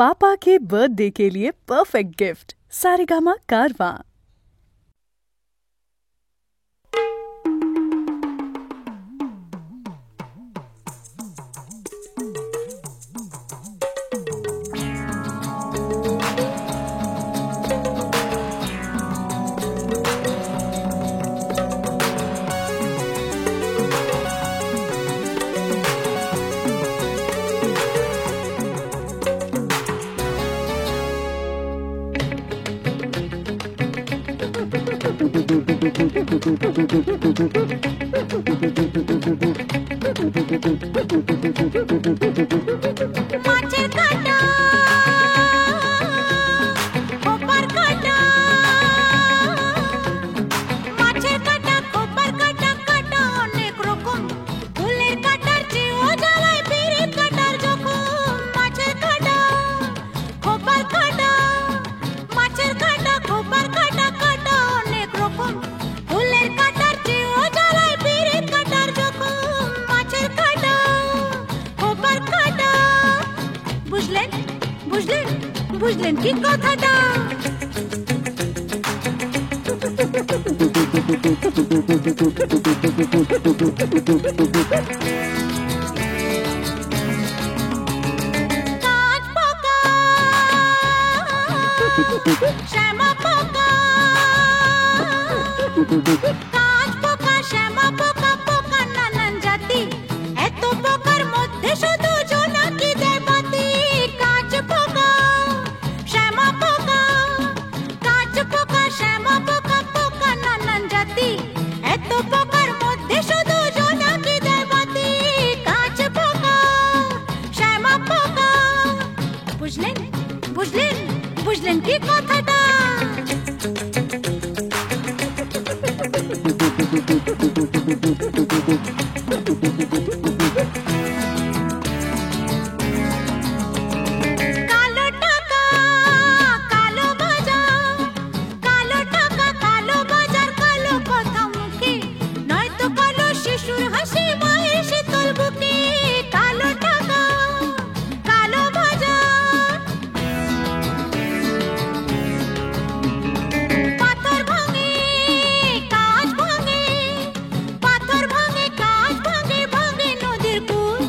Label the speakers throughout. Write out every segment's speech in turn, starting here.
Speaker 1: पापा के बर्थडे के लिए परफेक्ट गिफ्ट सारेगामा कारवां।
Speaker 2: মাছের কাঁটা খোপার কাঁটা মাছের কাঁটা খোপার কাঁটা কাঁটা অনেক রকম ফুলের কাঁটার চেয়েও জ্বালায় পিরিত কাঁটার যখন মাছের কাঁটা খোপার কাঁটা মাছের কাঁটা খোপার কাঁটা কাঁটা অনেক রকম ফুলের কাঁটার চেয়েও জ্বালায় পিরিত কাঁটার যখন মাছের কাঁটা খোপার কাঁটা বুঝলেন বুঝলেন বুঝলেন কি কথাটা কাঁচ পোকা শ্যামা পোকা কাঁচ পোকা শ্যামা পোকা পোকা নানান জাতি এত পোকার মধ্যে শুধু জোনাকি দেয় বাতি কাঁচ পোকা শ্যামা পোকা কাঁচ পোকা শ্যামা পোকা পোকা নানান জাতি এত পোকার মধ্যে শুধু জোনাকি দেয় বাতি কাঁচ পোকা শ্যামা পোকা বুঝলেন বুঝলেন বুঝলেন কি কথাটা কালো টাকা কালো বাজার কালো টাকা কালো বাজার কালো কথা মুখে নয়তো কালো শিশুর হাসি মায়ের শীতল বুকে কালো টাকা কালো বাজার পাথর ভাঙে কাঁচ ভাঙে পাথর ভাঙে কাঁচ ভাঙে ভাঙে নদীর কুল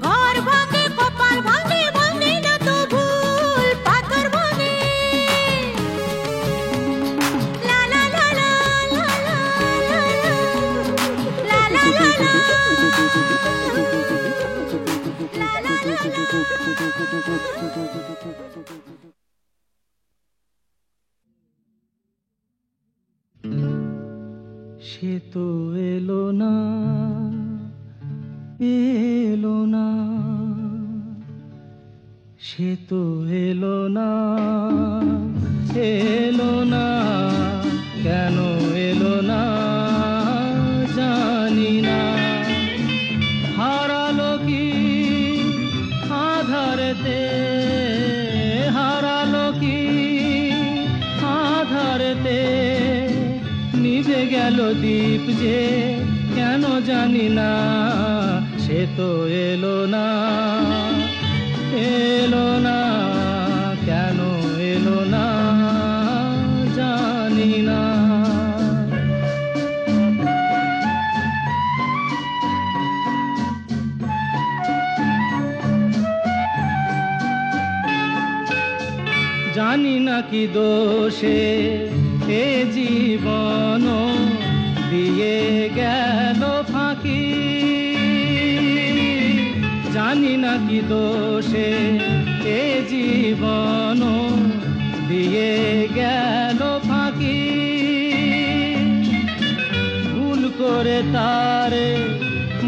Speaker 2: ঘর ভাঙে কপার ভাঙে ভাঙে না তো ভুল পাথর ভাঙে লা লা লা লা লা লা লা লা লা
Speaker 3: সে তো এলো না এলো না সে তো এলো না এলো না কেন এলো না জানি না হারালো কি আধারেতে হারালো কি আধারেতে নিভে গেল দীপ যে কেন জানি না সে তো এলো না এলো না কেন এলো না জানি না জানি না কি দোষে এ জীবন দিয়ে গেল ফাঁকি জানি না কি দোষে এ জীবন দিয়ে গেল ফাঁকি ভুল করে তারে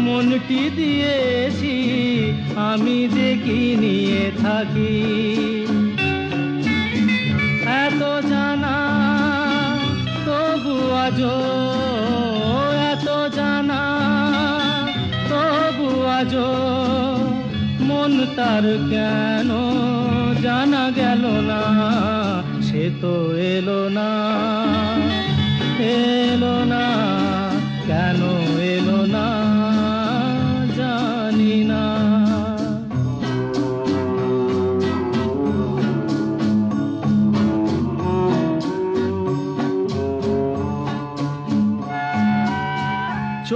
Speaker 3: মনটি দিয়েছি আমি দেখি নিয়ে থাকি এত জানা তবু আজো এত জানা তবু আজো মন তার কেন জানা গেল না সে তো এলো না এলো না কেন এলো না জানি না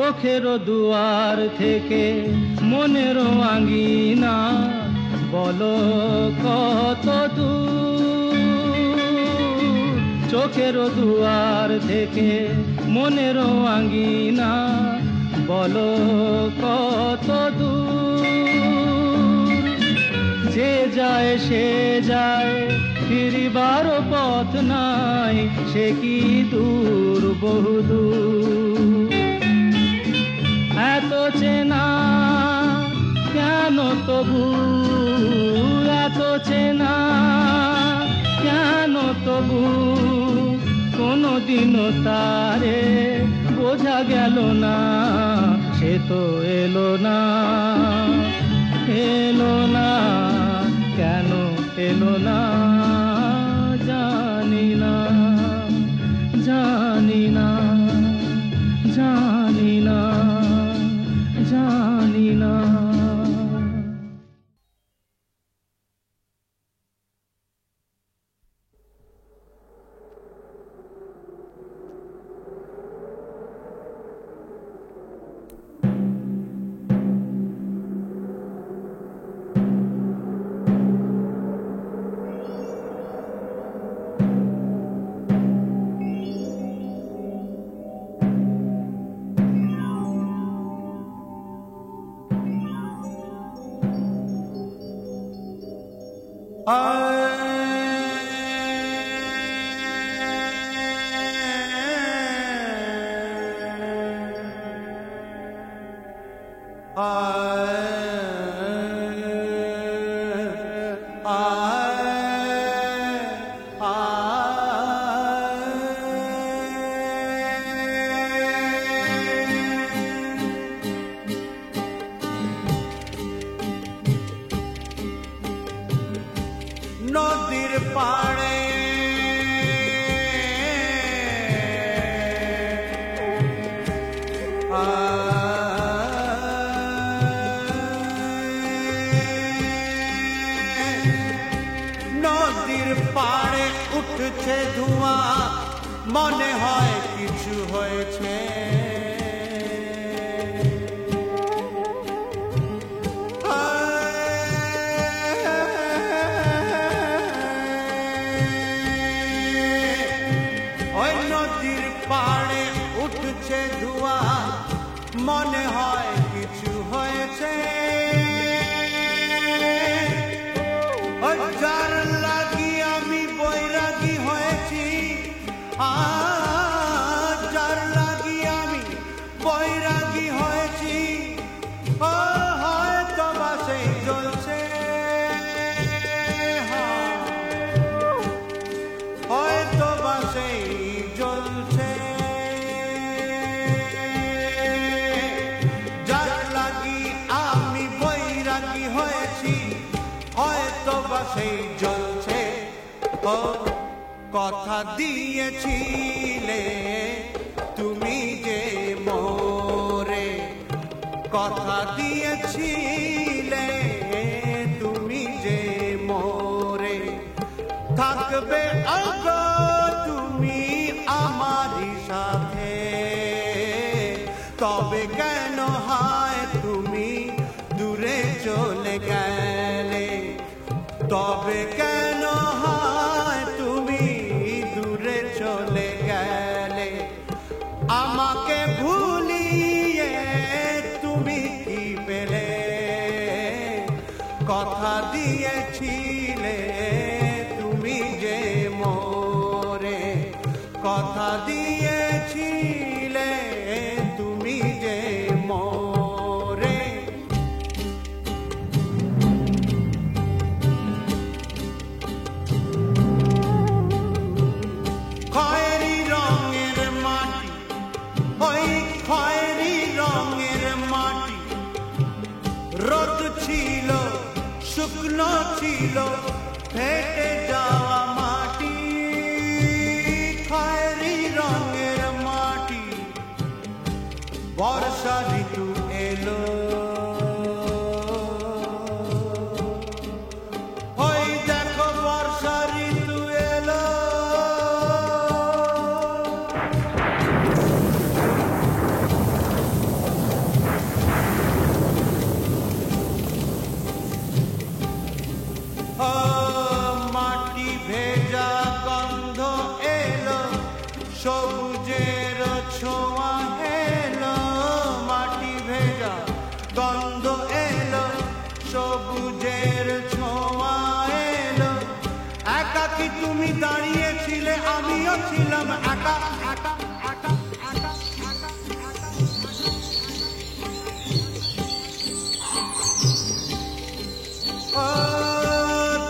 Speaker 3: চোখের দুয়ার থেকে মনের আঙ্গিনা বলো কত দূর। চোখের দুয়ার থেকে মনের আঙ্গিনা বলো কত দূর। যে যায় সে যায়, ফিরিবার পথ নাই, সে কি দূর বহুদূর। এত চেনা কেন তবু, এত চেনা কেন তবু, কোনদিনও তারে বোঝা গেল না, সে তো এলো না, এলো না, কেন এলো না জানি না, জানি না, জানি না, জানি না।
Speaker 4: নদীর পাড়ে নদীর পাড়ে উঠছে ধোঁয়া, মনে হয় কিছু হয়েছে। পাড়ে উঠছে ধোঁয়া, মনে হয় কিছু হয়েছে। যার লাগি আমি বৈরাগী হয়েছি, যার লাগি আমি বৈরাগী হয়েছি, হয়তো বা সেই জ্বলছে, হয়তো বা সেই জ্বলছে। সেই জ্বলছে। ও কথা দিয়েছিলে তুমি যে মোরে, কথা দিয়েছিলে তুমি যে মোরে, থাকবে আগো তুমি আমারই সাথে। তবে কেন হয় তুমি দূরে চলে গেলে, তবে কেন হয় তুমি দূরে চলে গেলে। আমাকে ভুলিয়ে তুমি কি পেলে, কথা দিয়েছিলে তুমি যে মোরে, কথা দিয়েছিলে তুমি যে মোরে। খয়েরি রঙের মাটি, ওই খয়েরি রঙের মাটি, রোদ ছিল শুকনো ছিল ফেটে যাওয়া মাটি। খয়েরি রঙের মাটি, বর্ষা ঋতু এলো, ওই দেখো বর্ষা ঋতু এলো। ছিলাম একা একা একা একা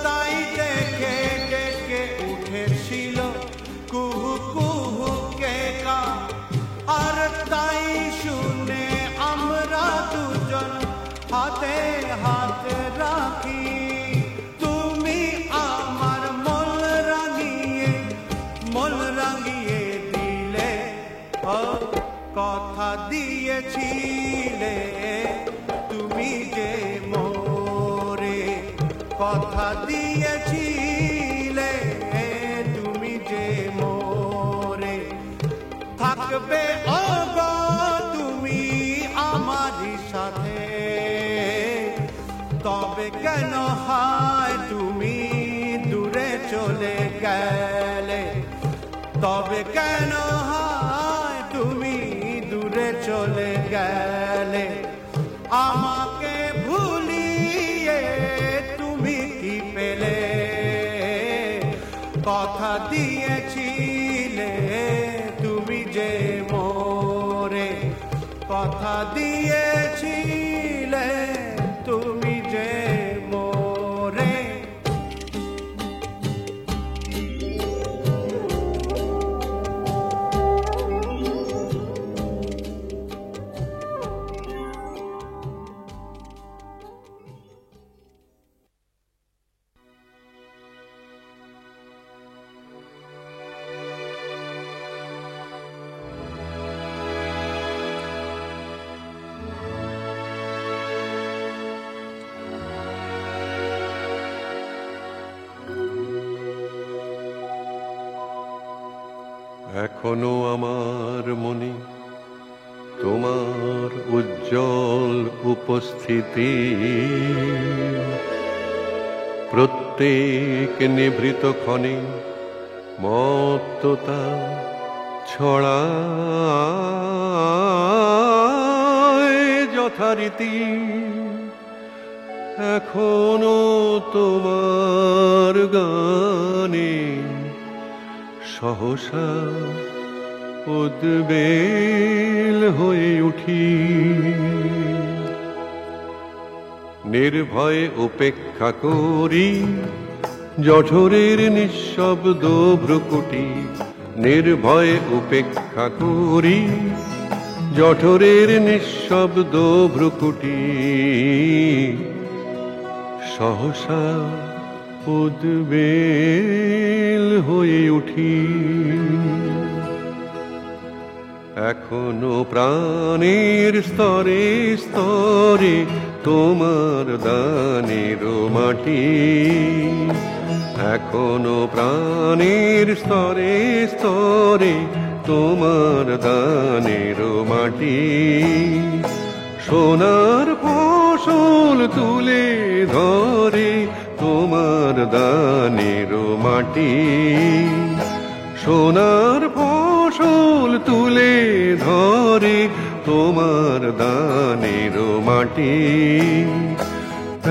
Speaker 4: তাই ডেকে ডেকে উঠেছিল কুহু কুহু কেকা আর তাই শুনে আমরা দুজন হাতে হাতে রাখি তুমি আমার মন রাঙিয়ে দিলে কথা দিয়েছিলে তুমি যে মোরে কথা দিয়েছিলে তুমি যে মোরে থাকবে ওগো তুমি আমারই সাথে তবে কেন হায় তুমি দূরে চলে গেলে তবে কেন হায় তুমি দূরে চলে গেলে আমাকে ভুলিয়ে তুমি কি পেলে কথা দিয়েছিলে তুমি যে মোরে কথা দিয়েছিলে তুমি যে মোরে
Speaker 5: এখনো আমার মনে তোমার উজ্জ্বল উপস্থিতি প্রত্যেক নিভৃত ক্ষণে মত্ততা ছড়ায় যথারীতি এখনো তোমার গানে সহসা উদ্বেল হয়ে উঠি নির্ভয়ে উপেক্ষা করি জঠরের নিঃশব্দ ভ্রুকুটি নির্ভয়ে উপেক্ষা করি জঠরের নিঃশব্দ ভ্রুকুটি সহসা উদ্বেল হয়ে উঠি এখনো প্রাণের স্তরে স্তরে তোমার দানের মাটি এখনো প্রাণের স্তরে স্তরে তোমার দানের মাটি সোনার ফসল তুলে ধরে তোমার দানের মাটি সোনার ফসল তুলে ধরে তোমার দানের মাটি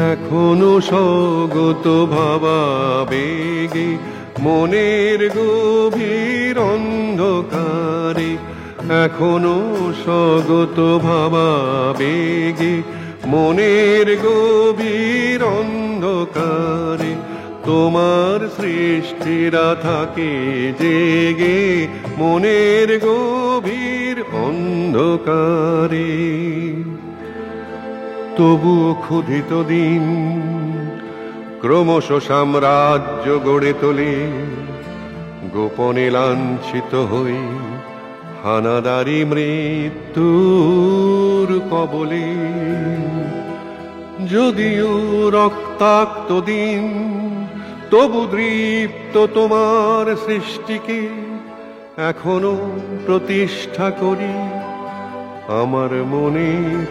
Speaker 5: এখনো স্বগত ভাবাবেগে মনের গভীর অন্ধকারে এখনো স্বগত ভাবাবেগে মনের গভীর অন্ধকারে তোমার সৃষ্টিরা থাকে জেগে মনের গভীর অন্ধকারে তবুও ক্ষুধিত দিন ক্রমশ সাম্রাজ্য গড়ে তোলে গোপনে লাঞ্ছিত হয়ে হানাদারি মৃত্যুর কবলে যদিও রক্তাক্ত দিন তবু দৃপ্ত তোমার সৃষ্টিকে এখনো প্রতিষ্ঠা করি আমার মনের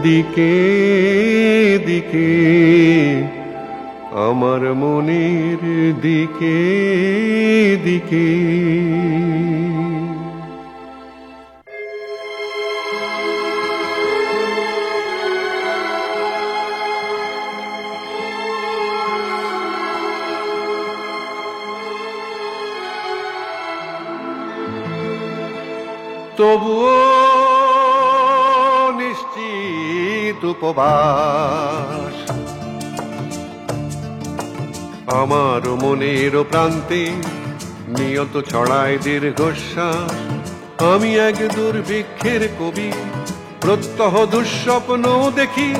Speaker 5: দিকে দিকে আমার মনের দিকে দিকে তবুও নিশ্চিত উপবাস। আমার মনের প্রান্তে নিয়ত ছড়ায় দীর্ঘশ্বাস। আমি এক দুর্ভিক্ষের কবি, প্রত্যহ দুঃস্বপ্ন দেখি।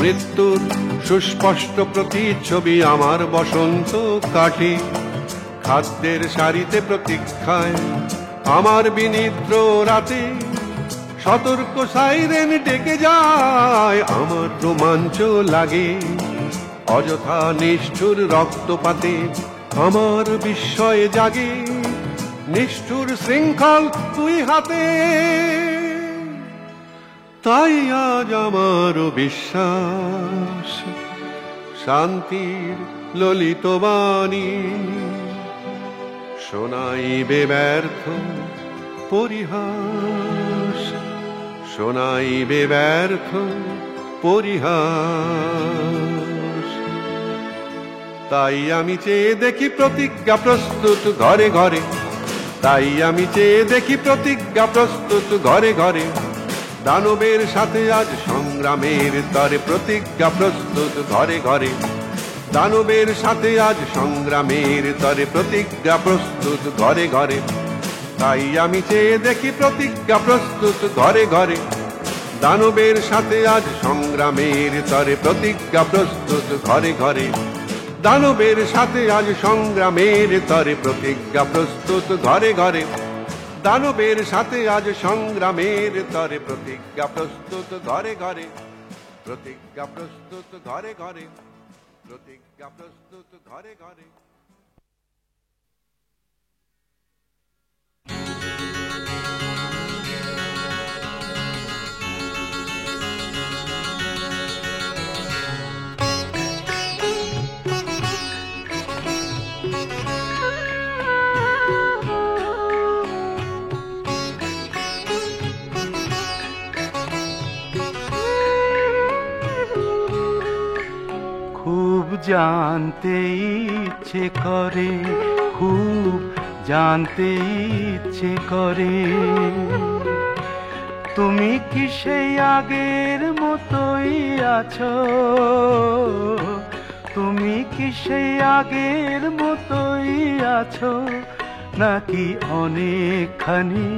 Speaker 5: মৃত্যুর সুস্পষ্ট প্রতিচ্ছবি আমার বসন্ত কাটে। খাদ্যের সারিতে প্রতীক্ষায় আমার বিনিদ্র রাতে সতর্ক সাইরেন ডেকে যায়। আমার রোমাঞ্চ লাগে অযথা নিষ্ঠুর রক্তপাতে, আমার বিস্ময়ে জাগে নিষ্ঠুর শৃঙ্খল তুই হাতে। তাই আজ আমার বিশ্বাস শান্তির ললিত বাণী শোনাইবে ব্যর্থ পরিহাস, শোনাইবে ব্যর্থ পরিহাস। তাই আমি চেয়ে দেখি প্রতিজ্ঞা প্রস্তুত ঘরে ঘরে, তাই আমি চেয়ে দেখি প্রতিজ্ঞা প্রস্তুত ঘরে ঘরে। দানবের সাথে আজ সংগ্রামের তরে প্রতিজ্ঞা প্রস্তুত ঘরে ঘরে। দানবের সাথে আজ সংগ্রামের তরে প্রতিজ্ঞা প্রস্তুত ঘরে ঘরে। তাই আমি চেয়ে দেখি প্রতিজ্ঞা প্রস্তুত ঘরে ঘরে। দানবের সাথে আজ সংগ্রামের তরে প্রতিজ্ঞা প্রস্তুত ঘরে ঘরে। দানবের সাথে আজ সংগ্রামের তরে প্রতিজ্ঞা প্রস্তুত ঘরে ঘরে। দানবের সাথে আজ সংগ্রামের তরে প্রতিজ্ঞা প্রস্তুত ঘরে ঘরে। প্রতিজ্ঞা প্রস্তুত ঘরে ঘরে। প্রতিজ্ঞা প্রস্তুত ঘরে ঘরে।
Speaker 3: খুব জানতে ইচ্ছে করে, খুব জানতে ইচ্ছে করে, তুমি কি সেই আগের মতোই আছো? তুমি কি সেই আগের মতোই আছো, নাকি অনেকখানি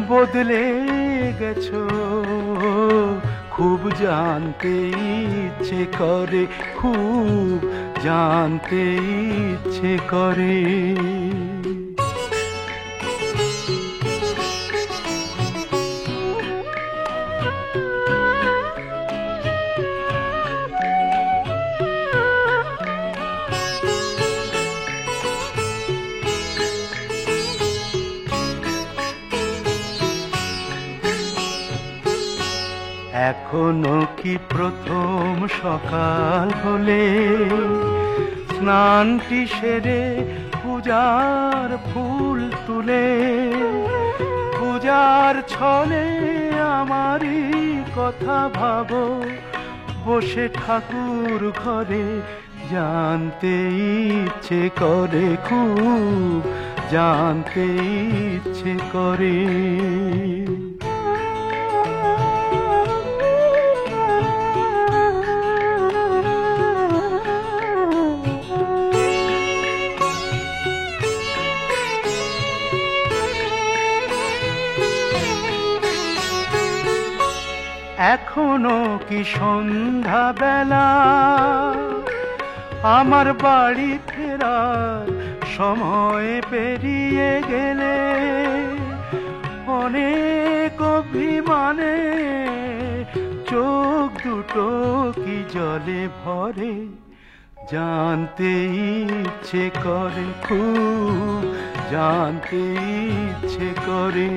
Speaker 3: বদলে গেছো? খুব জানতে ইচ্ছে করে, খুব জানতে ইচ্ছে করে। এখনো কি প্রথম সকাল হলে স্নানটি সেরে পূজার ফুল তুলে, পূজার ছলে আমারই কথা ভাবো বসে ঠাকুর ঘরে? জানতে ইচ্ছে করে, খুব জানতে ইচ্ছে করে। এখনো কি সন্ধ্যা বেলা, আমার বাড়ি ফেরার সময় পেরিয়ে গেলে অনেক অভিমানে চোখ দুটো কি জলে ভরে? জানতে ইচ্ছে করে, খুব জানতে ইচ্ছে করে।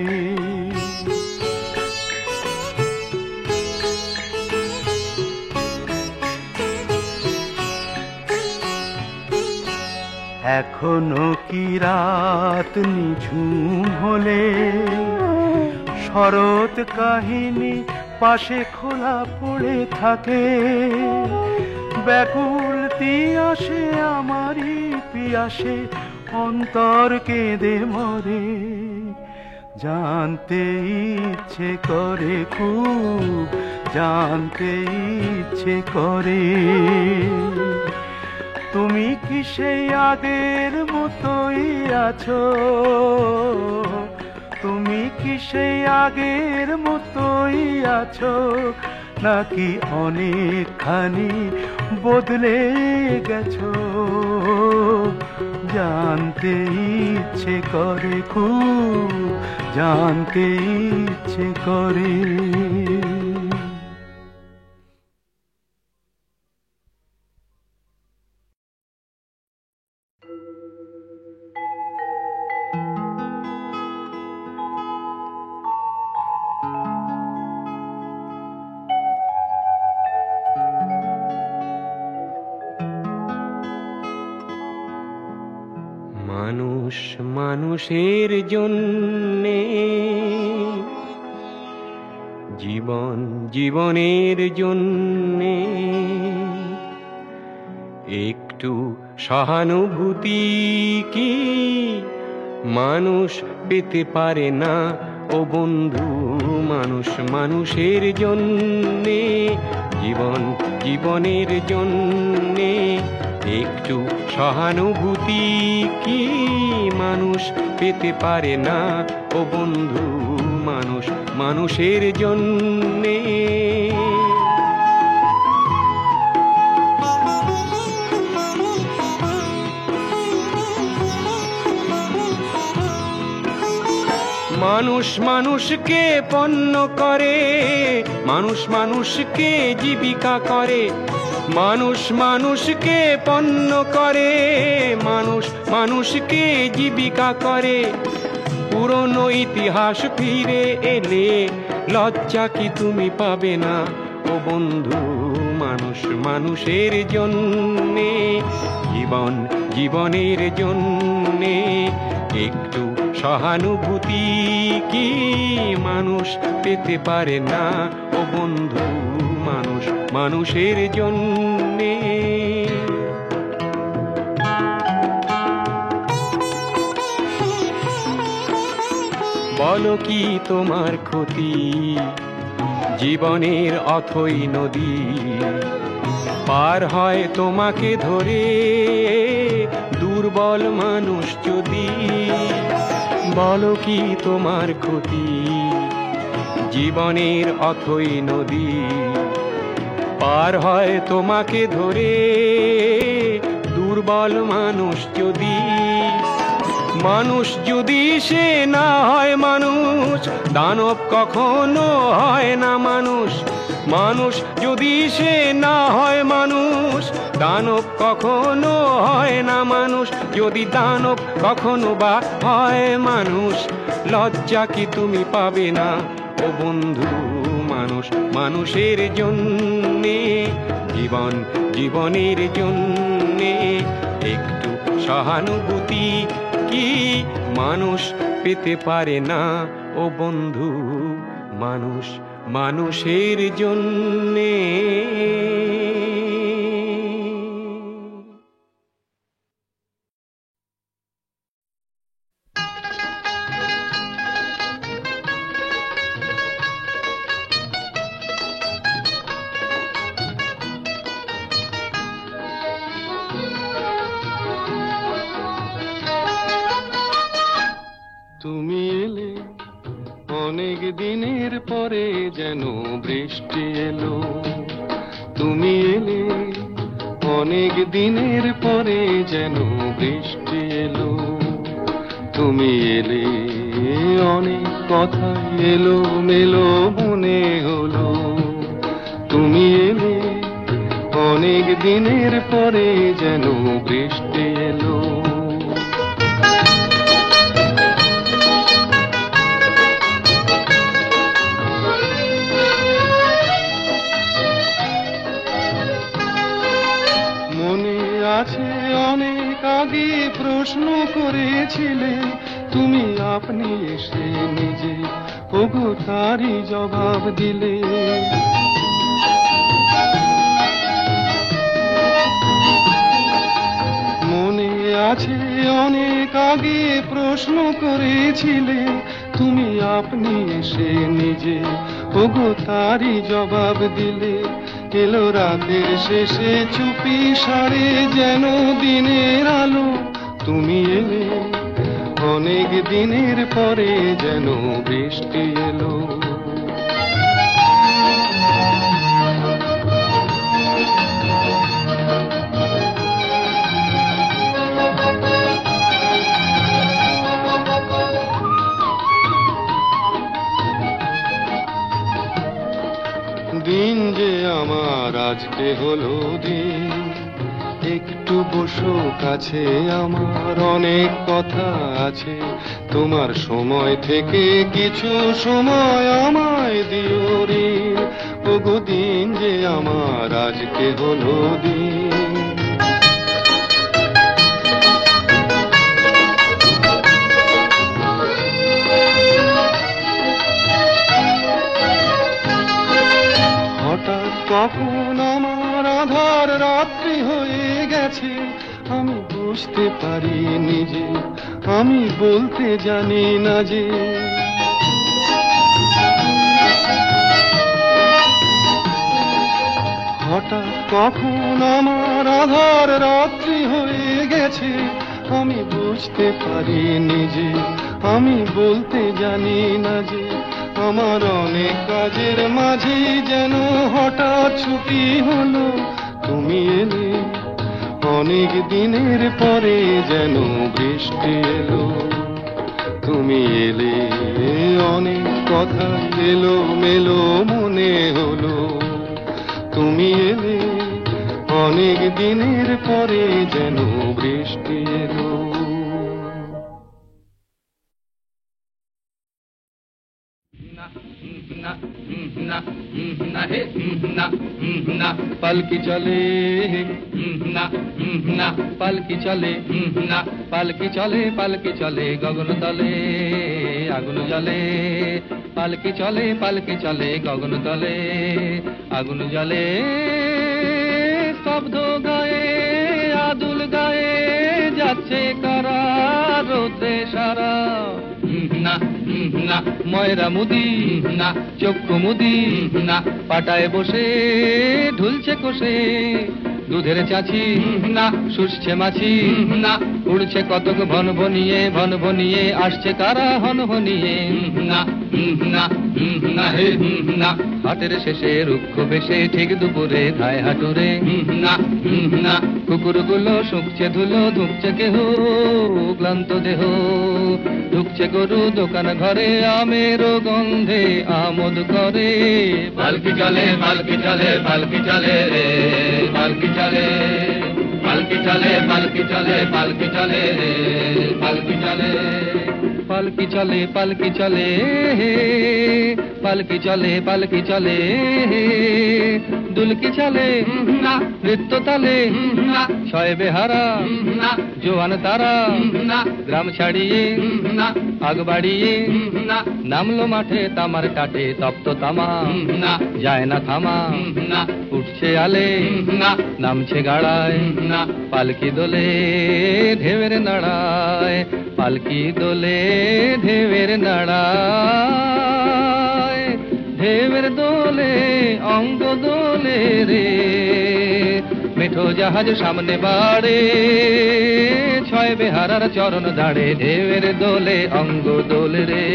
Speaker 3: এখনো কি রাত নিঝুম হলে শরৎ কাহিনী পাশে খোলা পড়ে থাকে? ব্যাকুল তিয়াসে আমারই পিয়াসে অন্তর কেঁদে মরে। জানতে ইচ্ছে করে খুব, জানতে ইচ্ছে করে। তুমি কি সেই আগের মতোই আছো? তুমি কি সেই আগের মতোই আছো, নাকি অনেকখানি বদলে গেছো? জানতে ইচ্ছে করে খুব, জানতে ইচ্ছে করে।
Speaker 6: মানুষ মানুষের জন্যে, জীবন জীবনের জন্যে একটু সহানুভূতি কি মানুষ পেতে পারে না ও বন্ধু? মানুষ মানুষের জন্যে, জীবন জীবনের জন্যে একটু সহানুভূতি কি মানুষ পেতে পারে না ও বন্ধু? মানুষ মানুষের জন্যে। মানুষ মানুষকে পণ্য করে, মানুষ মানুষকে জীবিকা করে। মানুষ মানুষকে পণ্য করে, মানুষ মানুষকে জীবিকা করে। পুরনো ইতিহাস ফিরে এলে লজ্জা কি তুমি পাবে না ও বন্ধু? মানুষ মানুষের জন্যে, জীবন জীবনের জন্যে একটু সহানুভূতি কি মানুষ পেতে পারে না ও বন্ধু? মানুষ মানুষের জন্যে। বলো কি তোমার ক্ষতি, জীবনের অথই নদী পার হয় তোমাকে ধরে দুর্বল মানুষ যদি। বলো কি তোমার ক্ষতি, জীবনের অথই নদী পার হয় তোমাকে ধরে দুর্বল মানুষ যদি। মানুষ যদি সে না হয় মানুষ, দানব কখনো হয় না মানুষ। মানুষ যদি সে না হয় মানুষ, দানব কখনো হয় না মানুষ। যদি দানব কখনো বা হয় মানুষ, লজ্জা কি তুমি পাবে না ও বন্ধু? মানুষ মানুষের জন্যে, জীবন জীবনের জন্যে একটু সহানুভূতি কি মানুষ পেতে পারে না ও বন্ধু? মানুষ মানুষের জন্যে।
Speaker 3: তুমি এলে অনেক দিনের পরে যেন বৃষ্টি এলো। তুমি এলে অনেক দিনের পরে যেন বৃষ্টি এলো। তুমি এলে অনেক কথা এলো মেলো মনে হলো। তুমি এলে অনেক দিনের পরে যেন বৃষ্টি এলো। আছে অনেক আগে প্রশ্ন করেছিলে তুমি, আপনি এসে নিজে ওগো তারই জবাব দিলে। মনে কাছে অনেক আগে প্রশ্ন করেছিলে, তুমি আপনি এসে নিজে ওগো তারই জবাব দিলে। এলো রাতের শেষে চুপি সারে যেন দিনের আলো, তুমি এলে অনেক দিনের পরে যেন বৃষ্টি এলো। দিন যে আমার আজকে হলো দিন, একটু বসো কাছে, আমার অনেক কথা আছে। তোমার সময় থেকে কিছু সময় আমায় দিও ঋণ, ওগো দিন যে আমার আজকে হলো দিন। হঠাৎ কখন আমার আধার রাত্রি হয়ে গেছে, আমি বুঝতে পারি নিজে, আমি বলতে জানি না যে। হঠাৎ কখন আমার আধার রাত্রি হয়ে গেছে, আমি বুঝতে পারি নিজে, আমি বলতে জানি না যে। আমার অনেক কাজের মাঝে যেন হঠাৎ ছুটি হলো, তুমি এলে অনেক দিনের পরে যেন বৃষ্টি এলো। তুমি এলে অনেক কথা এলো মেলো মনে হলো, তুমি এলে অনেক দিনের পরে যেন বৃষ্টি এলো। পালকি চলে পালকি চলে পালকি চলে পালকি চলে গগন তলে আগুন জ্বলে। পালকি চলে গগন তলে আগুন জ্বলে। শব্দ গায়ে আদুল গায়ে যাচ্ছে কারা রোদে সারা। ময়রা মুদি চক্ষু মুদি পাটায় বসে ঢুলছে কোষে। দুধের চাচি শুষছে মাছি উড়ছে কতক ভন ভনিয়ে আসছে কারা হন হনিয়ে। হাটের শেষে রুক্ষ বেশে ঠিক দুপুরে ধায় হাটুরে। কুকুরগুলো শুকছে ধুলো ধুকছে কেহ ক্লান্ত দেহ। ঢুকছে গরু দোকান ঘরে আমেরও গন্ধে আমোদ করে। পালকি চলে পালকি চলে পালকি চলে রে পালকি চলে পালকি চলে পালকি চলে পালকি চলে রে পালকি চলে। পালকি চলে পালকি চলে পালকি চলে পালকি চলে। দুলকি চলে নৃত্য তালে ছয় বেহারা জোয়ান তারা। গ্রাম ছাড়িয়ে আগ বাড়িয়ে নামলো মাঠে তামার কাটে তপ্ত তামা। যায় না থামা উঠছে আলে নামছে গাড়ায়। পালকি দোলে ঢেউয়ের নাড়ায় পালকি দোলে ঢেউয়ের নাড়ায়। ঢেউয়ের দোলে অঙ্গ দোলে রে মেঠো জাহাজ সামনে বাড়ে। ছয় বেহারার চরণ দাঁড়ে ঢেউয়ের দোলে অঙ্গ দোলে রে।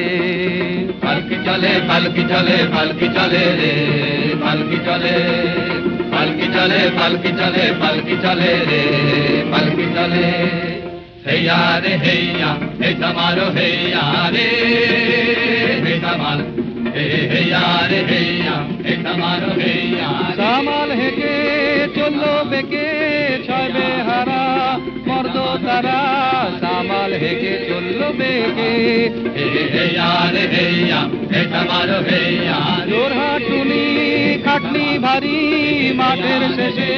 Speaker 3: পালকি চলে পালকি চলে পালকি চলে রে পালকি চলে পালকি চলে পালকি চলে পালকি চলে রে পালকি চলে। হেয়া রে হেয়া হে ধমালো হেয়া রে হে ধমাল হেয়া রে হেয়া হে ধমালো হেয়া। সামাল হেকে চললো বেকে ছয় বেহারা মর্দ তারা। সামাল হেকে চললো বেকে হেয়া রে হেয়া হে ধমালো হেয়া। জোরহাটুনি খাটনি ভারী মাঠের শেষে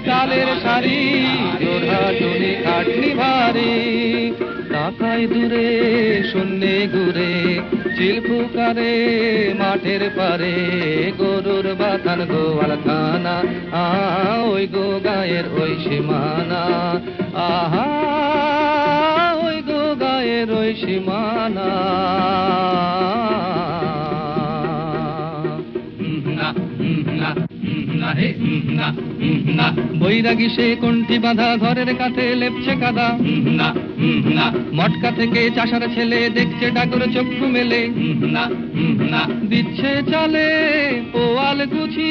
Speaker 3: চালের সারি। জোরহাটুনি খাটনি ভারী তাকায় দূরে শূন্যে ঘুরে চিল ফুকারে মাঠের পারে গরুর বাথান গোয়ালখানা ওই গো গায়ের ওই সীমানা আহা ওই গো গায়ের ওই সীমানা বৈরাগী সে কোনটি বাঁধা ঘরের কাছে লেপছে কাদা মটকা থেকে চাষার ছেলে দেখছে ডাগর চক্ষু মেলে দিচ্ছে চালে পোয়াল গুছি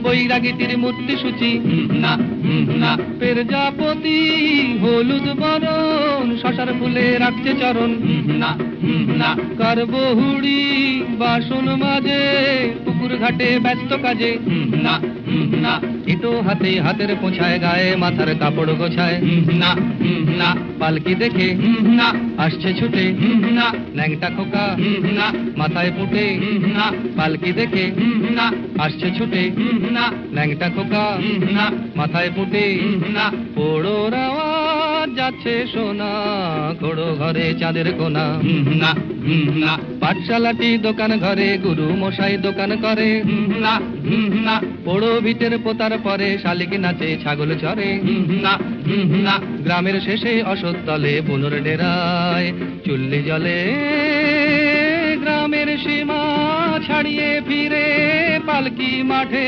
Speaker 3: বৈরাগীটির মূর্তি সূচি পেরজাপতি হলুদ বরণ শশার ফুলে রাখছে চরণ কারবহুড়ি বাসন মাঝে পুকুর ঘাটে ব্যস্ত কাজে ইটো হাতে হাতের পোছায় গায়ে মাথার কাপড় গোছায় পালকি দেখে আসছে ছুটে ল্যাংটা খোকা মাথায় পুটে পালকি দেখে আসছে ছুটে ল্যাংটা খোকা মাথায় পুটে পোড়ো আওয়াজ যাচ্ছে সোনা ঘোড়ো ঘরে চাঁদের কোনা পাঠশালাটি দোকান ঘরে গুরু মশাই দোকান করে পোড়ো ভিতের পোতার পরে শালিক নাচে ছাগল চরে গ্রামের শেষে অসৎ তলে পুনর ডেরায় চুল্লি জলে গ্রামের সীমা ছাড়িয়ে ফিরে পালকি মাঠে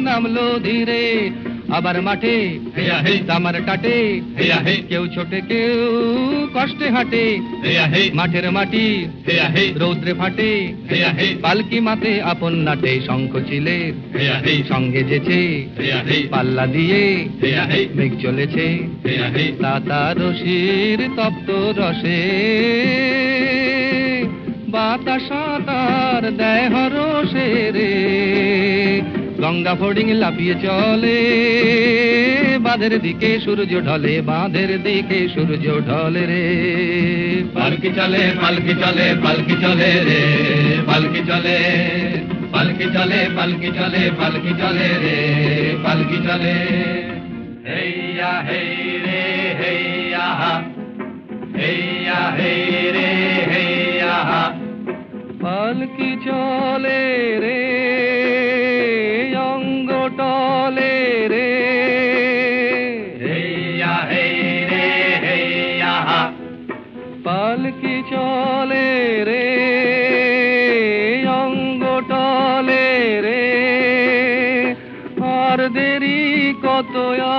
Speaker 3: নামলো ধীরে আবার মাঠে তামার কাটে কেউ ছোটে কেউ কষ্টে হাঁটে মাঠের মাটি রৌদ্রে ফাটে পালকি মাতে আপন নাটে শঙ্খ ছিলে সঙ্গে যেছে পাল্লা দিয়ে মেঘ চলেছে তাতা রশির তপ্ত রসে বাতাসাতার দেয় হরসে রে গঙ্গা ফোডিং লাফিয়ে চলে বাঁধের দিকে সূর্য ঢলে বাঁধের দিকে সূর্য ঢলে রে পালকি চলে পালকি চলে পালকি চলে রে পালকি চলে পালকি চলে পালকি চলে পালকি চলে রে পালকি চলে হেইয়া হেই রে হেইয়া হেইয়া হেই রে হেইয়া পালকি চলে রে অঙ্গ টলে রে হেইয়া হেই রে হেইয়া পালকি চলে রে অঙ্গ টলে রে আর দেরি কত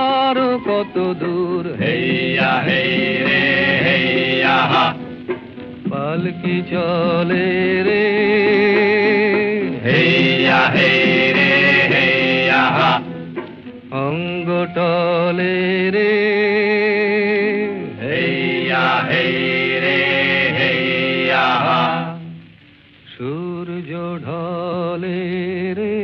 Speaker 3: আর কত দূর হেইয়া হেই রে হেইয়া পালকি চলে রে হেইয়া হেই রে হেইয়া অঙ্গ টলে রে হেইয়া হেই রে হেইয়া সূর্য ঢলে রে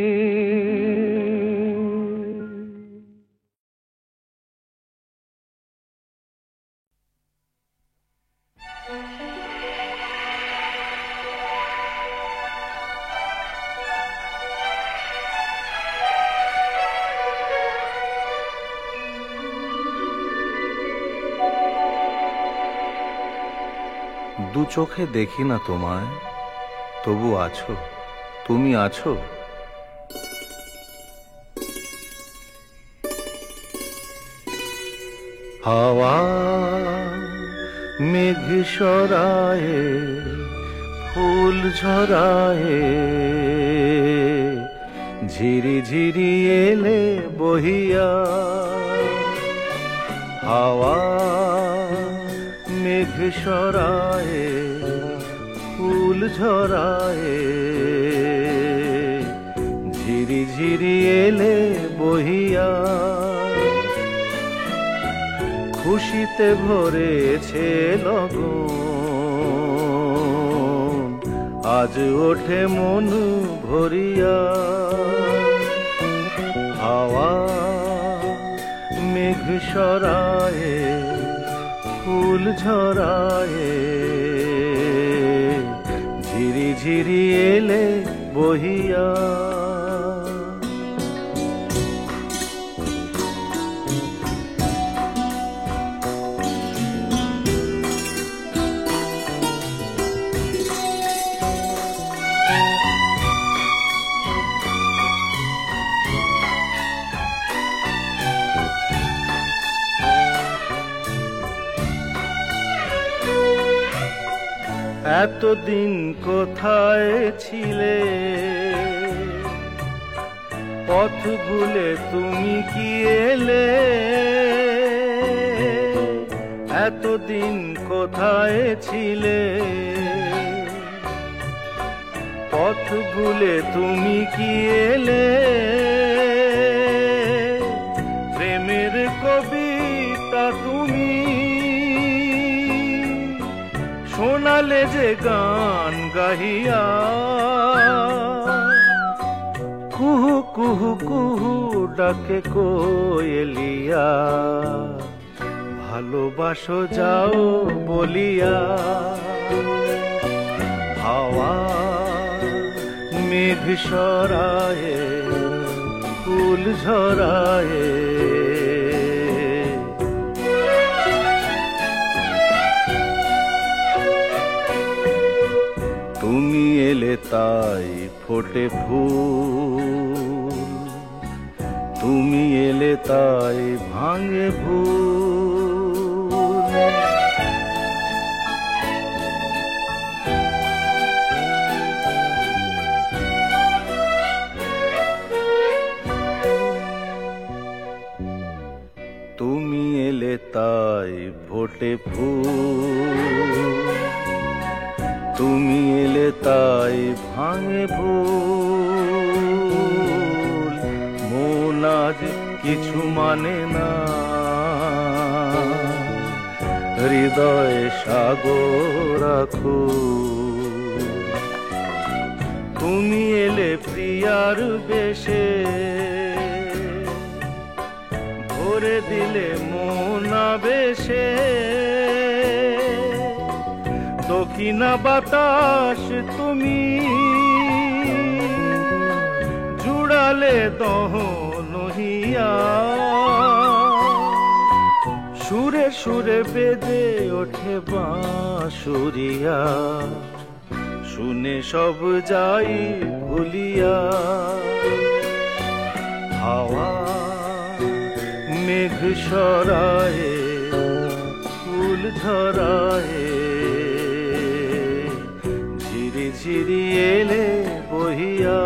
Speaker 7: দু চোখে দেখি না তোমায়, তবু আছো, তুমি আছো। হাওয়া মেঘ সরায়ে ফুল ঝরায়ে, ঝিরি ঝিরি এলে বহিয়া। হাওয়া মেঘ সরায়ে ফুল ঝরায়ে, ঝিরি ঝিরি এলে বহিয়া। খুশিতে ভরেছে লগন, আজ ওঠে মন ভরিয়া। হাওয়া মেঘ সরায়ে ফুল ঝরায়ে, ঝিরি ঝিরি এলে বহিয়া। এতদিন কোথায় ছিলে, পথ ভুলে তুমি কি এলে? এতদিন কোথায় ছিলে, পথ ভুলে তুমি কি এলে? প্রেমের কবিতা তুমি শোনালে যে গান গাহিয়া, কুহু কুহু কুহু ডাকে কোয়েলিয়া, ভালোবাসো যাও বলিয়া। হাওয়া মেঘ সরায়ে, ফুল ঝরায়ে, তুমি এলে তাই ফোটে ফুল, তুমি এলে তাই ভাঙে ভুল। তুমি এলে তাই ফোটে ফুল, তুমি এলে তাই ভাঙে ভুল। মন আজ কিছু মানে না, হৃদয়ে সাগর আকুল। তুমি এলে প্রিয়ার বেশে, ভরে দিলে মন আবেশে। দক্ষিণা বাতাস তুমি জুড়ালে দহন হিয়া, সুরে সুরে বেজে ওঠে বাঁশুরিয়া, শুনে সব যাই ভুলিয়া। হাওয়া মেঘ সরায়ে, ফুল ঝরায়ে, ঝিরি ঝিরি এলে বহিয়া।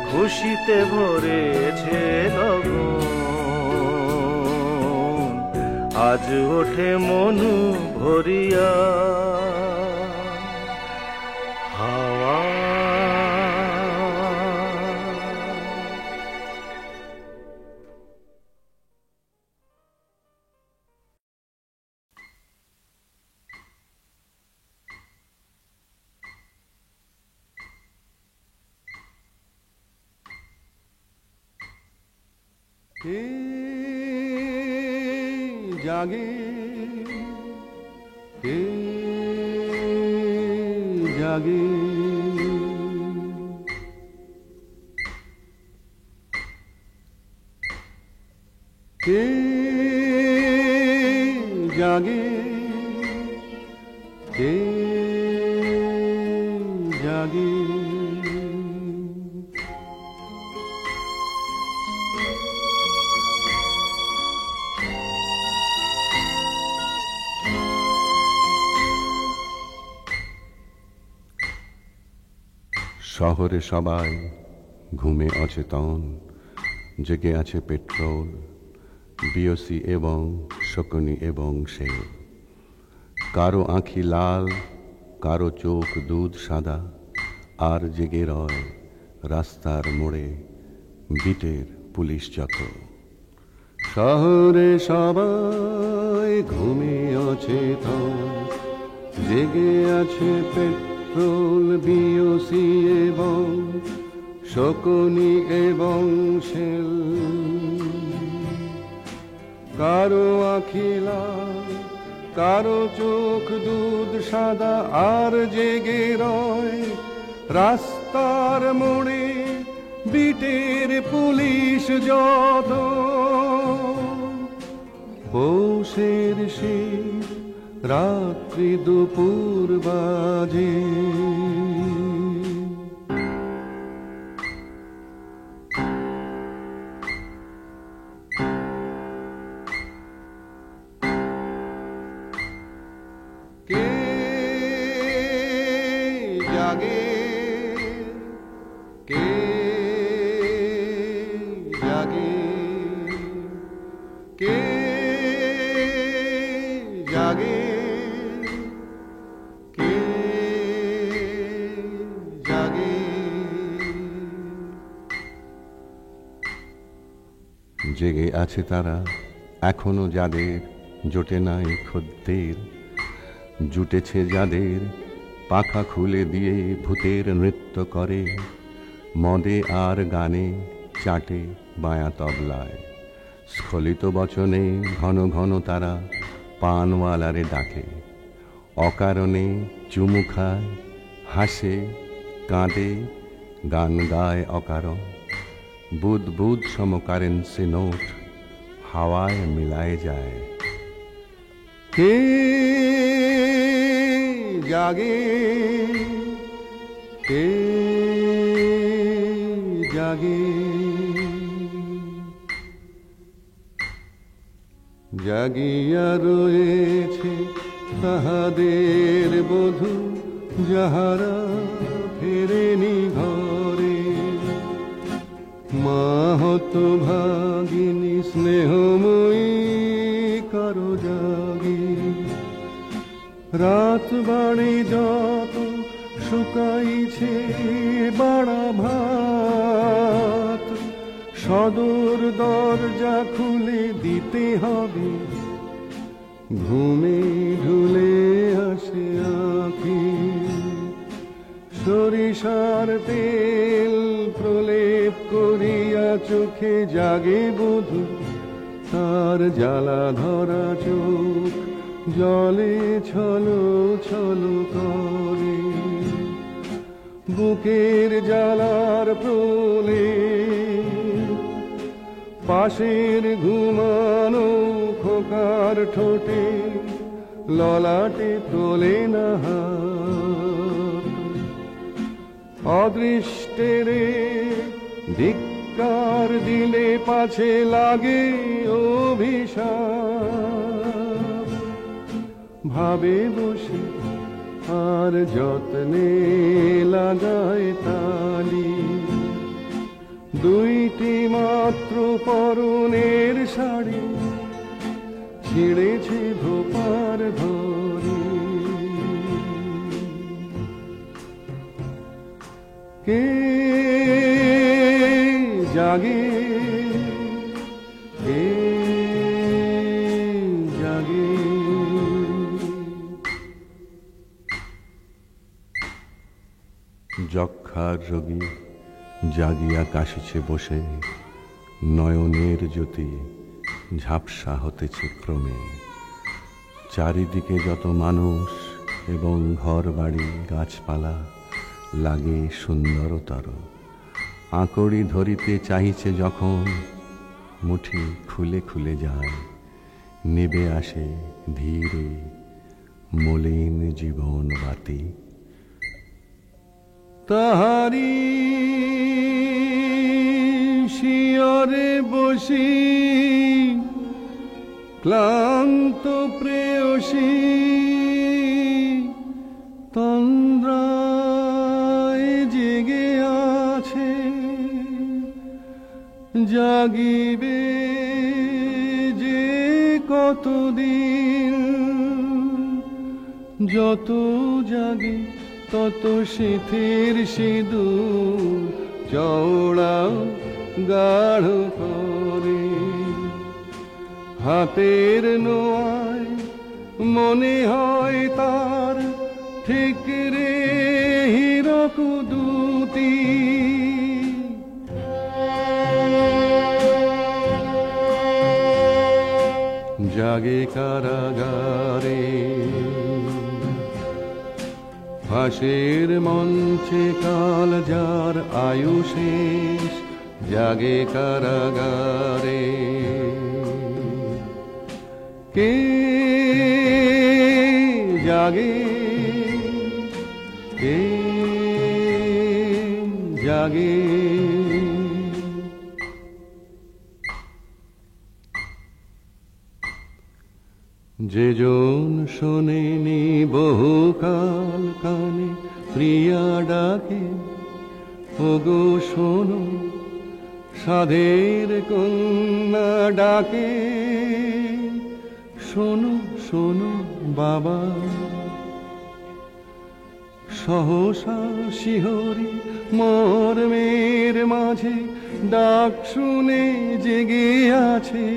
Speaker 7: খুশিতে ভরেছে লগন, আজ ওঠে মনু ভরিয়া। হাওয়া
Speaker 5: কে জাগে, কে জাগে, কে জাগে, কে জাগে।
Speaker 8: শহরে সবাই ঘুমে অচেতন, জেগে আছে পেট্রোল, বিওসি এবং শকুনি এবং সে। কারো আঁখি লাল, কারো চোখ দুধ সাদা, আর জেগে রয় রাস্তার মোড়ে বিটের পুলিশ যত।
Speaker 5: শহরে সবাই ঘুমে অচেতন, জেগে আছে পেট্রোল, বিওসি এবং শকুনি এবং শেল। কারো আঁখি লাল, কারো চোখ দুধ সাদা, আর জেগে রয় রাস্তার মোড়ে বিটের পুলিশ যত। পৌষের শেষ রাত্রি দুপুর বাজে, জাগে কে জাগে কে জাগে কে জাগে জেগে আছে তারা এখনো যাদের জোটে নাই খদ্দের জুটেছে যাদের পাখা খুলে দিয়ে ভূতের নৃত্য করে মদে আর গানে চাটে বায়া তবলায় স্খলিত বচনে ঘন ঘন তারা পানওয়ালারে ডাকে অকারণে চুমু খায় হাসে কাঁদে গান গায় অকারণ বুদ বুদ সম কারেন্সি নোট হাওয়ায় মিলায় যায় কে জাগে কে জাগে জাগিয়া রয়েছে তাহাদের বধূ যাহারা ফেরেনি ঘরে মা হত ভাগিনী স্নেহময়ী কারো জাগে রাত বাড়ি যত শুকাইছে বাড়া ভাত সদর দরজা খুলে দিতে হবে ঘুমে ঢুলে আসে আঁখি সরিষার তেল প্রলেপ করিয়া চোখে জাগে বধূ তার জ্বালা ধরা চোখ জলে ছলো ছলো করে বুকের জ্বালার প্রলেপ পাশের ঘুমানো খোকার ঠোঁটে ললাটে তোলে না হাত অদৃষ্টেরে ধিক্কার দিলে পাছে লাগে অভিশাপ ভাবে বসে আর যত্নে লাগায় তালি দুইটি মাত্র পরনের শাড়ি ছিঁড়েছে ধোপার ধরে কে জাগে কে জাগে যক্ষার রোগী জাগিয়া কাশিছে বসে নয়নের জ্যোতি ঝাপসা হতেছে ক্রমে চারিদিকে যত মানুষ এবং ঘর বাড়ি গাছপালা লাগে সুন্দরতর আঁকড়ি ধরিতে চাহিছে যখন মুঠি খুলে খুলে যায় নিবে আসে ধীরে মলিন জীবন বাতি তাহারি শিয়রে বসি ক্লান্ত প্রেয়সী তন্দ্রায় জেগে আছে জাগিবে যে কতদিন যত জাগে তত শিথির সিঁদুর চওড়া গাঢ় করে হাতের নোয়ায় মনে হয় তার ঠিক রে হীরক দুতি জাগে কারাগারে ফাঁসের মঞ্চে কাল যার আয়ু শেষ জাগে কারাগারে কে জাগে কে জাগে যে জন শোনেনি বহুকাল কানে
Speaker 8: প্রিয়া ডাকে ওগো শোনো, সাধের কন্যা ডাকে শোনো শোনো বাবা। সহসা শিহরি মর্মের মাঝে ডাক শুনে জেগে আছে,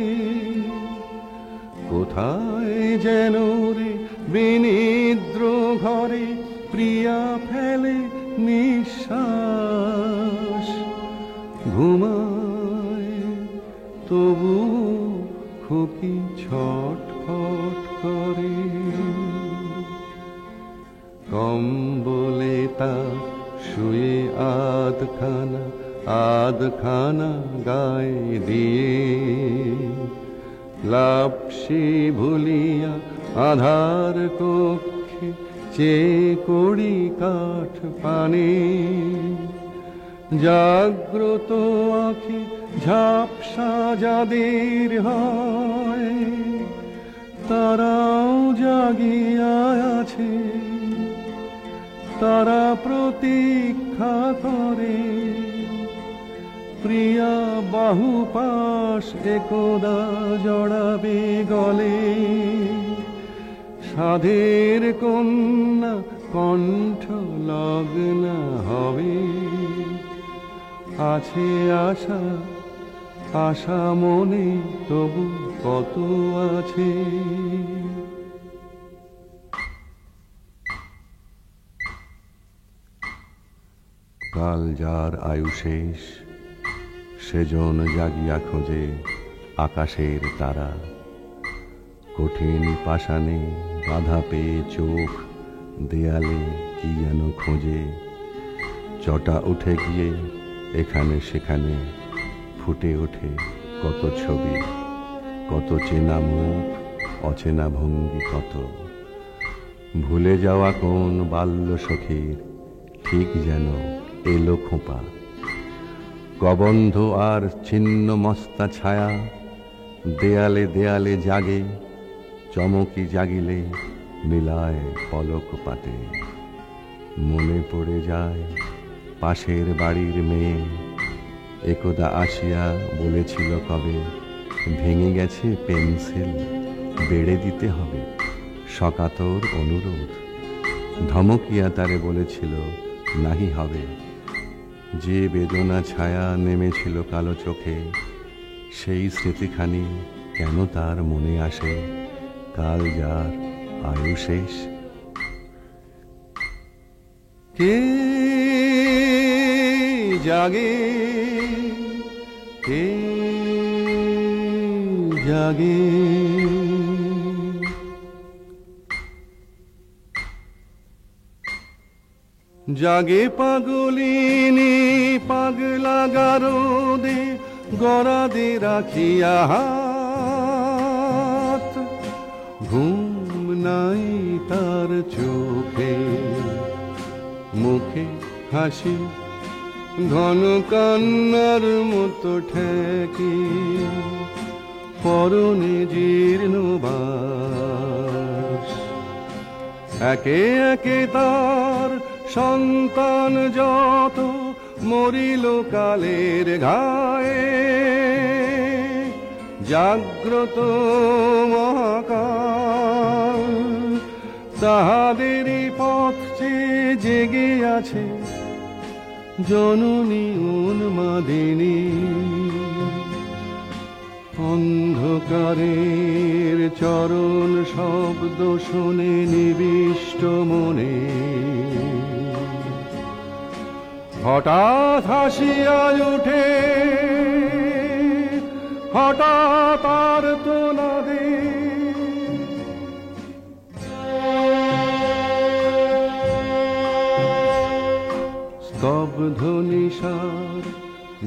Speaker 8: কোথায় যেন রে বিনিদ্র ঘরে প্রিয়া ফেলে নিঃশ্বাস। ঘুমায় তবু খুকি ছটফট করে, কম্বলে তা শুয়ে আধখানা গায়ে দিয়ে, লাপসি ভুলিয়া আধার কক্ষে চেয়ে কড়ি কাঠ পানে। জাগ্রত আঁখি ঝাপসা যাদের হয়, তারাও জাগিয়া আছে, তারা প্রতীক্ষা করে প্রিয়া বাহু পাশ একদা জড়াবে গলে। সাধের কন্যা কণ্ঠ লগ্না হবে, আছে আশা আশা মনে তবু কত আছে। কাল যার আয়ু শেষ, সেজন জাগিয়া খোঁজে আকাশের তারা। কঠিন পাষাণে বাধা পেয়ে চোখ দেয়ালে কি যেন খোঁজে, চটা উঠে গিয়ে এখানে সেখানে ফুটে ওঠে কত ছবি, কত চেনা মুখ অচেনা ভঙ্গি, কত ভুলে যাওয়া কোন বাল্য সখীর ঠিক যেন এলো খোঁপা। কবন্ধ আর ছিন্ন মস্তা ছায়া দেয়ালে দেয়ালে জাগে, চমকি জাগিলে মিলায় পলক পাতে। মনে পড়ে যায় পাশের বাড়ির মেয়ে, একদা আসিয়া বলেছিল কবে, ভেঙে গেছে পেন্সিল বেড়ে দিতে হবে, সকাতর অনুরোধ। ধমকিয়া তারে বলেছিল নাহি হবে। যে বেদনা ছায়া নেমেছিল কালো চোখে, সেই স্মৃতিখানি কেন তার মনে আসে, কাল যার আয়ু শেষ। কে জাগে কে জাগে, জাগে পাগলিনী পাগলা গারদে গরাদে রাখিয়া হাত। ঘুম নাই তার চোখে, মুখে হাসি ঘন কান্নার মতো ঠেকে, পরনে জীর্ণ বাস। একে একে তার সন্তান যত মরিল কালের ঘায়ে, জাগ্রত মহাকাল তাহাদেরই পথ চেয়ে জেগে আছে জননী উন্মাদিনী। অন্ধকারের চরণ শব্দ শোনে নিবিষ্ট মনে, হঠাৎ হাসিয়া উঠে হঠাৎ আর তোলাদে। স্তব্ধ নিশার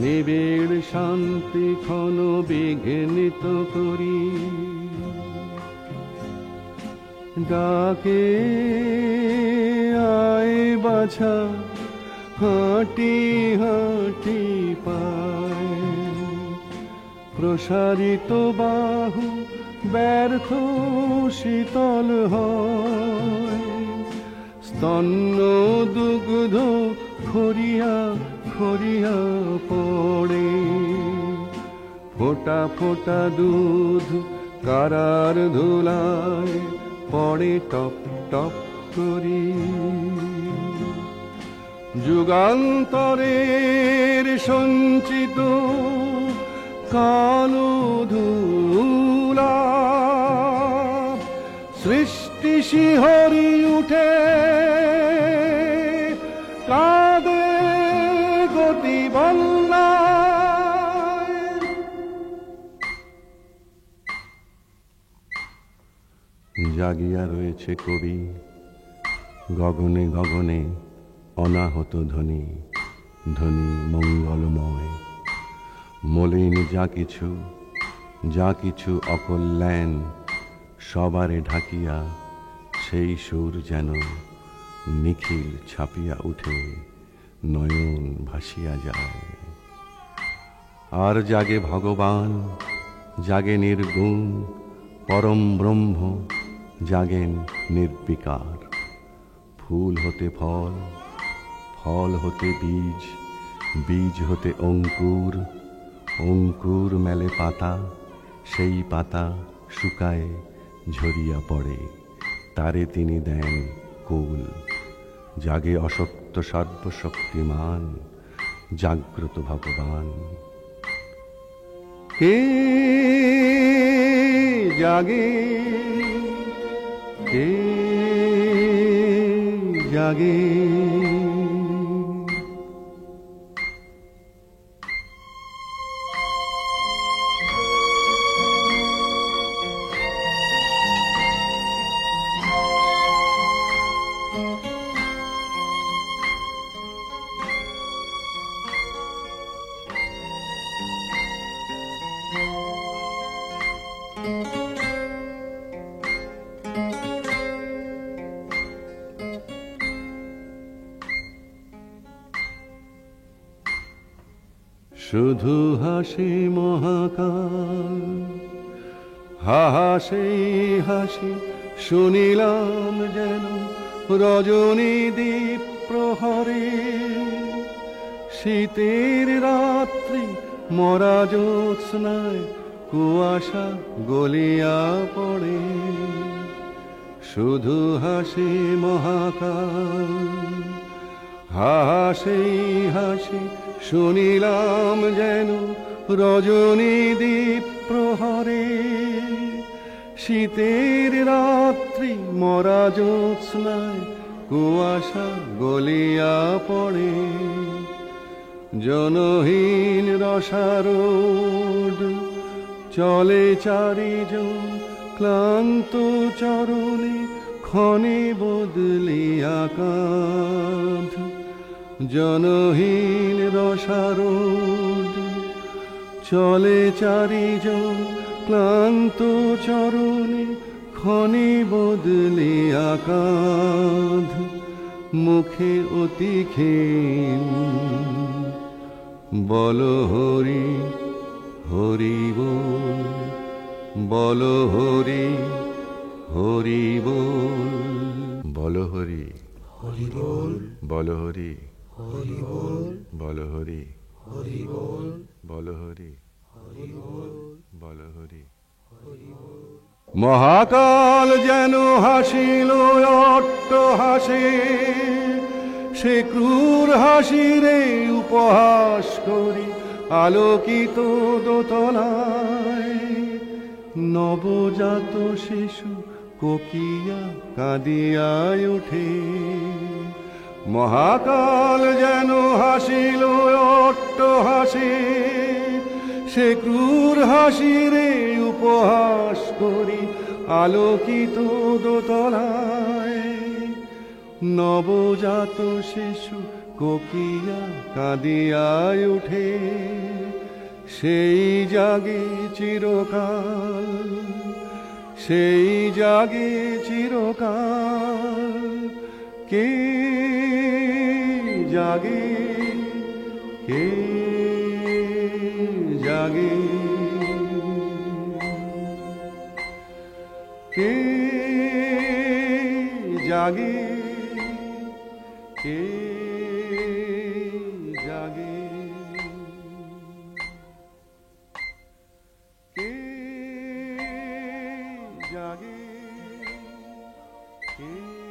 Speaker 8: নিবিড় শান্তি ক্ষণ বিঘ্নিত করি, ডাকে আয় বাছা হাঁটি হাঁটি পায়। প্রসারিত বাহু ব্যর্থ শীতল হয়, স্তন্য দুগ্ধ খরিয়া খরিয়া পড়ে, ফোঁটা ফোঁটা দুধ কারার ধুলায় পড়ে টপ টপ করি। যুগান্তরের সঞ্চিত কালো ধুলা সৃষ্টি শিহরি উঠে, কাঁদে গতি বন্যায়। জাগিয়া রয়েছে কবি গগনে গগনে, অনাহত ধ্বনি ধ্বনি মঙ্গলময়। মলিন যা কিছু অকল্যাণ সবারে ঢাকিয়া, সেই সুর যেন নিখিল ছাপিয়া উঠে, নয়ন ভাসিয়া যায়। আর জাগে ভগবান, জাগে নির্গুণ পরম ব্রহ্ম, জাগেন নির্বিকার। ফুল হতে ফল, ফল হতে বীজ, বীজ হতে অঙ্কুর, অঙ্কুর মেলে পাতা, সেই পাতা শুকায় ঝরিয়া পড়ে, তারে তিনি দেন কুল। জাগে অসক্ত সর্বশক্তিমান, জাগ্রত ভগবান। কে জাগে, কে জাগে। শুধু হাসি মহাকাল, হাসি হাসি শুনিলাম যেন রজনী দ্বীপ প্রহরে। শীতের রাত্রি মরা জ্যোৎস্নায় কুয়াশা গলিয়া পড়ে। শুধু হাসি মহাকাল, হাসি হাসি শুনিলাম যেন রজনী দ্বীপ প্রহরে। শীতের রাত্রি মরা জ্যোৎস্নায় কুয়াশা গলিয়া পড়ে। জনহীন রসারোড চলে চারিজন, ক্লান্ত চরণে ক্ষণে বদলিয়া কাঁধ। জনহীন রসারোড চলে চারিজন, ক্লান্ত চরণে ক্ষণে বদলিয়া কাঁধ। মুখে অতি ক্ষীণ বল হরি হরি বল, বল হরি হরি বল, বল হরি হরি বল, বল হরি হরি বল, বল হরি হরি বল, বল হরি হরি বল, বল হরি হরি বল। মহাকাল যেন হাসিল অট্ট হাসে, সে ক্রূর হাসিরে উপহাস করি আলোকিত দোতলায়। নবজাত শিশু কোকিয়া কাঁদিয়ায় ওঠে। মহাকাল যেন হাসিল অট্ট হাসে, সে ক্রূর হাসিরে উপহাস করি আলোকিত দোতলায়। নবজাত শিশু কোকিয়া কাঁদিয়ায় ওঠে। সেই জাগে চিরকাল, সেই জাগে চিরকাল। কে জাগে, কে জাগে, কে জাগে, কে জাগে কে জাগে কে